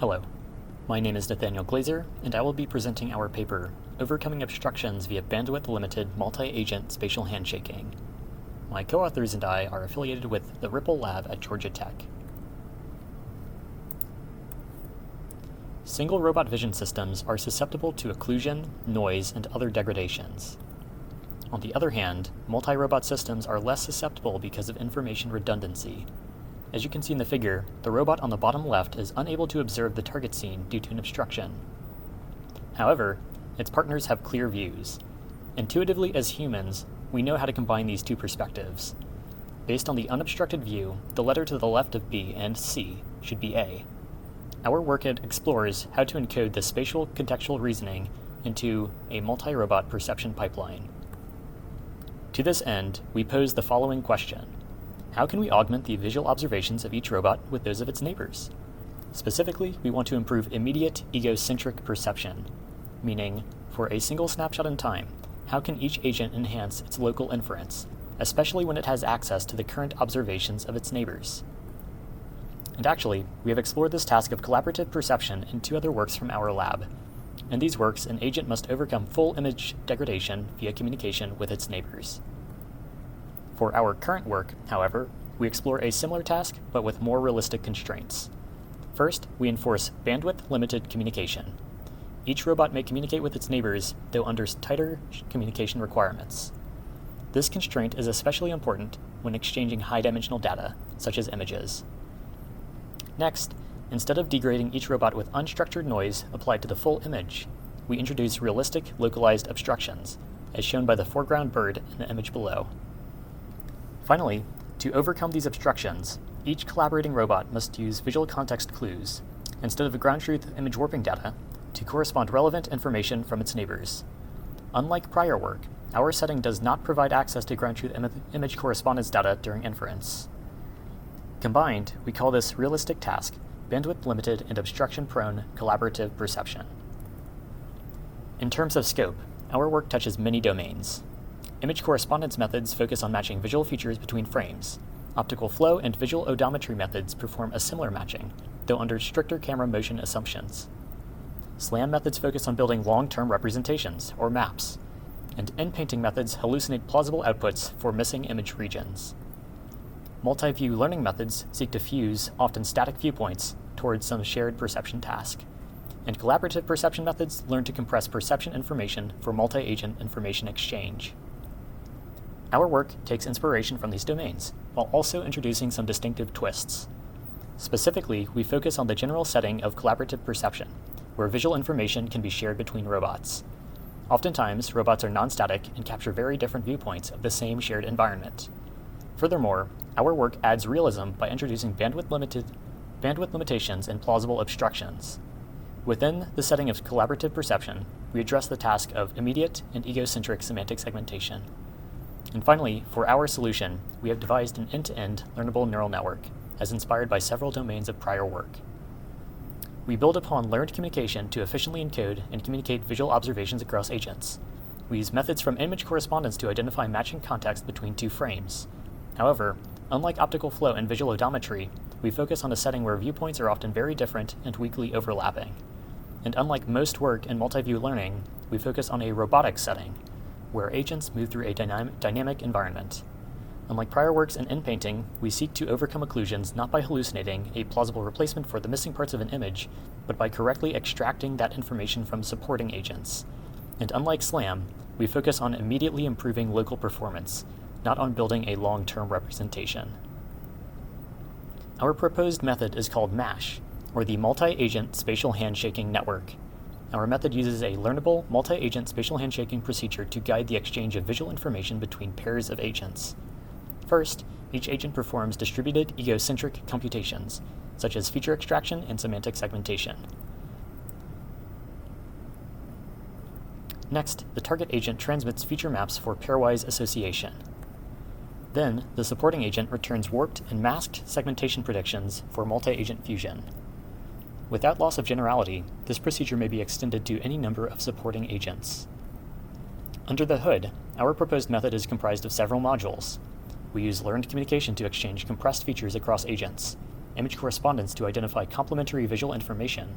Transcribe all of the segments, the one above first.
Hello, my name is Nathaniel Glazer, and I will be presenting our paper, Overcoming Obstructions via Bandwidth-Limited Multi-Agent Spatial Handshaking. My co-authors and I are affiliated with the Ripple Lab at Georgia Tech. Single robot vision systems are susceptible to occlusion, noise, and other degradations. On the other hand, multi-robot systems are less susceptible because of information redundancy. As you can see in the figure, the robot on the bottom left is unable to observe the target scene due to an obstruction. However, its partners have clear views. Intuitively as humans, we know how to combine these two perspectives. Based on the unobstructed view, the letter to the left of B and C should be A. Our work explores how to encode the spatial contextual reasoning into a multi-robot perception pipeline. To this end, we pose the following question. How can we augment the visual observations of each robot with those of its neighbors? Specifically, we want to improve immediate egocentric perception, meaning, for a single snapshot in time, how can each agent enhance its local inference, especially when it has access to the current observations of its neighbors? And actually, we have explored this task of collaborative perception in two other works from our lab. In these works, an agent must overcome full image degradation via communication with its neighbors. For our current work, however, we explore a similar task, but with more realistic constraints. First, we enforce bandwidth-limited communication. Each robot may communicate with its neighbors, though under tighter communication requirements. This constraint is especially important when exchanging high-dimensional data, such as images. Next, instead of degrading each robot with unstructured noise applied to the full image, we introduce realistic, localized obstructions, as shown by the foreground bird in the image below. Finally, to overcome these obstructions, each collaborating robot must use visual context clues, instead of ground truth image warping data, to correspond relevant information from its neighbors. Unlike prior work, our setting does not provide access to ground truth image correspondence data during inference. Combined, we call this realistic task bandwidth-limited and obstruction-prone collaborative perception. In terms of scope, our work touches many domains. Image correspondence methods focus on matching visual features between frames. Optical flow and visual odometry methods perform a similar matching, though under stricter camera motion assumptions. SLAM methods focus on building long-term representations, or maps, and end-painting methods hallucinate plausible outputs for missing image regions. Multi-view learning methods seek to fuse often static viewpoints towards some shared perception task, and collaborative perception methods learn to compress perception information for multi-agent information exchange. Our work takes inspiration from these domains, while also introducing some distinctive twists. Specifically, we focus on the general setting of collaborative perception, where visual information can be shared between robots. Oftentimes, robots are non-static and capture very different viewpoints of the same shared environment. Furthermore, our work adds realism by introducing bandwidth limitations and plausible obstructions. Within the setting of collaborative perception, we address the task of immediate and egocentric semantic segmentation. And finally, for our solution, we have devised an end-to-end learnable neural network, as inspired by several domains of prior work. We build upon learned communication to efficiently encode and communicate visual observations across agents. We use methods from image correspondence to identify matching context between two frames. However, unlike optical flow and visual odometry, we focus on a setting where viewpoints are often very different and weakly overlapping. And unlike most work in multi-view learning, we focus on a robotic setting, where agents move through a dynamic environment. Unlike prior works in end-painting, we seek to overcome occlusions not by hallucinating a plausible replacement for the missing parts of an image, but by correctly extracting that information from supporting agents. And unlike SLAM, we focus on immediately improving local performance, not on building a long-term representation. Our proposed method is called MASH, or the Multi-Agent Spatial Handshaking Network. Our method uses a learnable, multi-agent spatial handshaking procedure to guide the exchange of visual information between pairs of agents. First, each agent performs distributed egocentric computations, such as feature extraction and semantic segmentation. Next, the target agent transmits feature maps for pairwise association. Then, the supporting agent returns warped and masked segmentation predictions for multi-agent fusion. Without loss of generality, this procedure may be extended to any number of supporting agents. Under the hood, our proposed method is comprised of several modules. We use learned communication to exchange compressed features across agents, image correspondence to identify complementary visual information,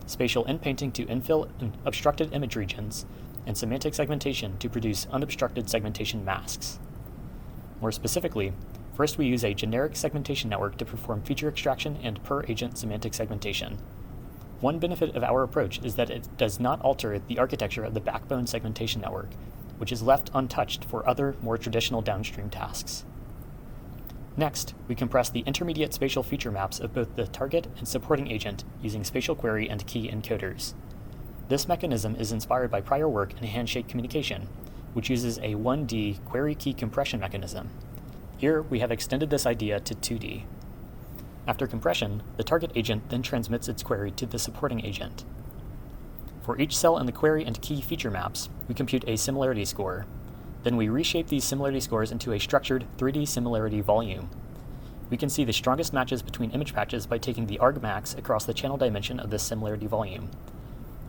spatial inpainting to infill obstructed image regions, and semantic segmentation to produce unobstructed segmentation masks. More specifically, first we use a generic segmentation network to perform feature extraction and per-agent semantic segmentation. One benefit of our approach is that it does not alter the architecture of the backbone segmentation network, which is left untouched for other, more traditional downstream tasks. Next, we compress the intermediate spatial feature maps of both the target and supporting agent using spatial query and key encoders. This mechanism is inspired by prior work in handshake communication, which uses a 1D query key compression mechanism. Here, we have extended this idea to 2D. After compression, the target agent then transmits its query to the supporting agent. For each cell in the query and key feature maps, we compute a similarity score. Then we reshape these similarity scores into a structured 3D similarity volume. We can see the strongest matches between image patches by taking the argmax across the channel dimension of this similarity volume.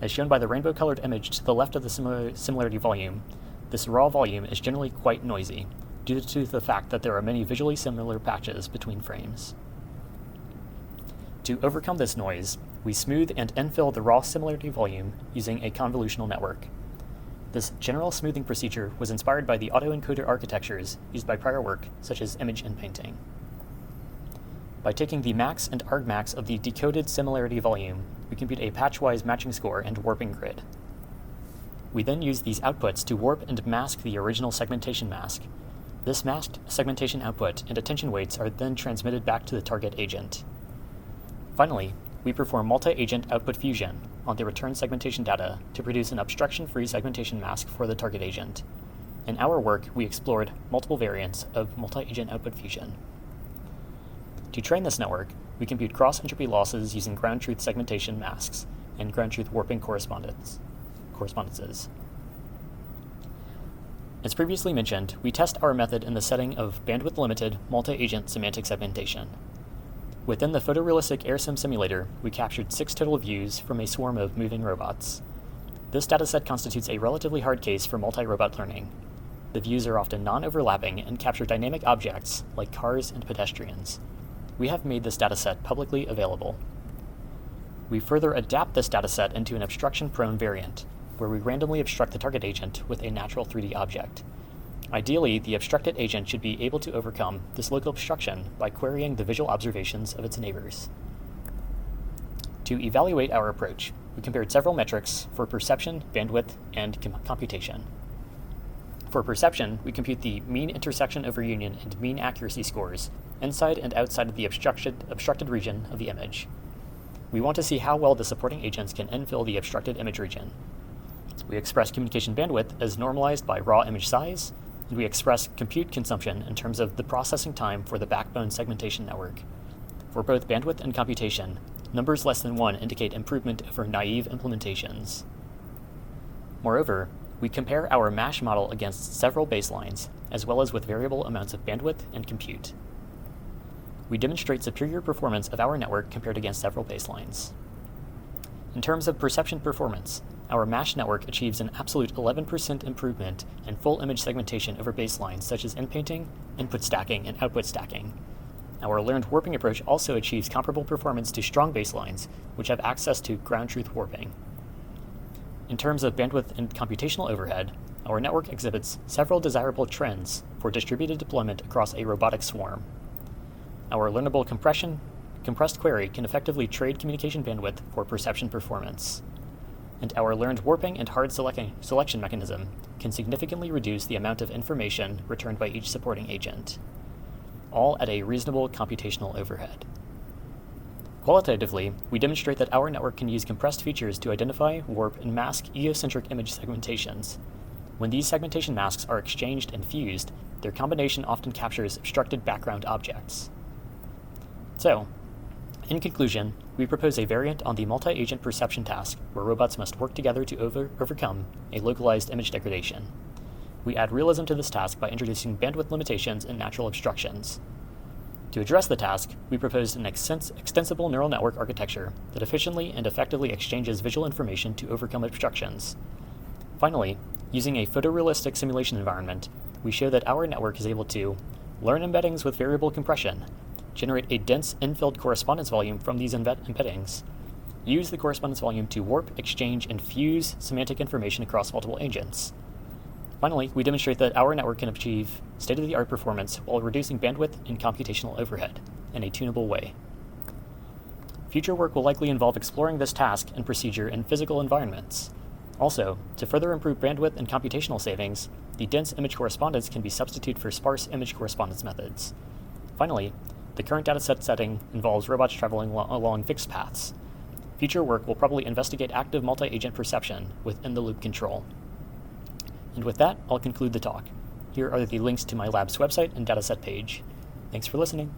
As shown by the rainbow-colored image to the left of the similarity volume, this raw volume is generally quite noisy, due to the fact that there are many visually similar patches between frames. To overcome this noise, we smooth and infill the raw similarity volume using a convolutional network. This general smoothing procedure was inspired by the autoencoder architectures used by prior work, such as image inpainting. By taking the max and argmax of the decoded similarity volume, we compute a patchwise matching score and warping grid. We then use these outputs to warp and mask the original segmentation mask. This masked segmentation output and attention weights are then transmitted back to the target agent. Finally, we perform multi-agent output fusion on the return segmentation data to produce an obstruction-free segmentation mask for the target agent. In our work, we explored multiple variants of multi-agent output fusion. To train this network, we compute cross-entropy losses using ground truth segmentation masks and ground truth warping correspondences. As previously mentioned, we test our method in the setting of bandwidth-limited multi-agent semantic segmentation. Within the photorealistic airsim simulator, we captured 6 total views from a swarm of moving robots. This dataset constitutes a relatively hard case for multi-robot learning. The views are often non-overlapping and capture dynamic objects like cars and pedestrians. We have made this dataset publicly available. We further adapt this dataset into an obstruction-prone variant, where we randomly obstruct the target agent with a natural 3D object. Ideally, the obstructed agent should be able to overcome this local obstruction by querying the visual observations of its neighbors. To evaluate our approach, we compared several metrics for perception, bandwidth, and computation. For perception, we compute the mean intersection over union and mean accuracy scores inside and outside of the obstructed region of the image. We want to see how well the supporting agents can infill the obstructed image region. We express communication bandwidth as normalized by raw image size, and we express compute consumption in terms of the processing time for the backbone segmentation network. For both bandwidth and computation, numbers less than 1 indicate improvement over naive implementations. Moreover, we compare our MASH model against several baselines, as well as with variable amounts of bandwidth and compute. We demonstrate superior performance of our network compared against several baselines. In terms of perception performance, our MASH network achieves an absolute 11% improvement in full image segmentation over baselines such as inpainting, input stacking, and output stacking. Our learned warping approach also achieves comparable performance to strong baselines, which have access to ground truth warping. In terms of bandwidth and computational overhead, our network exhibits several desirable trends for distributed deployment across a robotic swarm. Our learnable compressed query can effectively trade communication bandwidth for perception performance. And our learned warping and hard selection mechanism can significantly reduce the amount of information returned by each supporting agent, all at a reasonable computational overhead. Qualitatively, we demonstrate that our network can use compressed features to identify, warp, and mask eocentric image segmentations. When these segmentation masks are exchanged and fused, their combination often captures obstructed background objects. So, in conclusion, we propose a variant on the multi-agent perception task where robots must work together to overcome a localized image degradation. We add realism to this task by introducing bandwidth limitations and natural obstructions. To address the task, we proposed an extensible neural network architecture that efficiently and effectively exchanges visual information to overcome obstructions. Finally, using a photorealistic simulation environment, we show that our network is able to learn embeddings with variable compression, generate a dense infilled correspondence volume from these embeddings. Use the correspondence volume to warp, exchange, and fuse semantic information across multiple agents. Finally, we demonstrate that our network can achieve state-of-the-art performance while reducing bandwidth and computational overhead in a tunable way. Future work will likely involve exploring this task and procedure in physical environments. Also, to further improve bandwidth and computational savings, the dense image correspondence can be substituted for sparse image correspondence methods. Finally, the current dataset setting involves robots traveling along fixed paths. Future work will probably investigate active multi-agent perception with in-the-loop control. And with that, I'll conclude the talk. Here are the links to my lab's website and dataset page. Thanks for listening.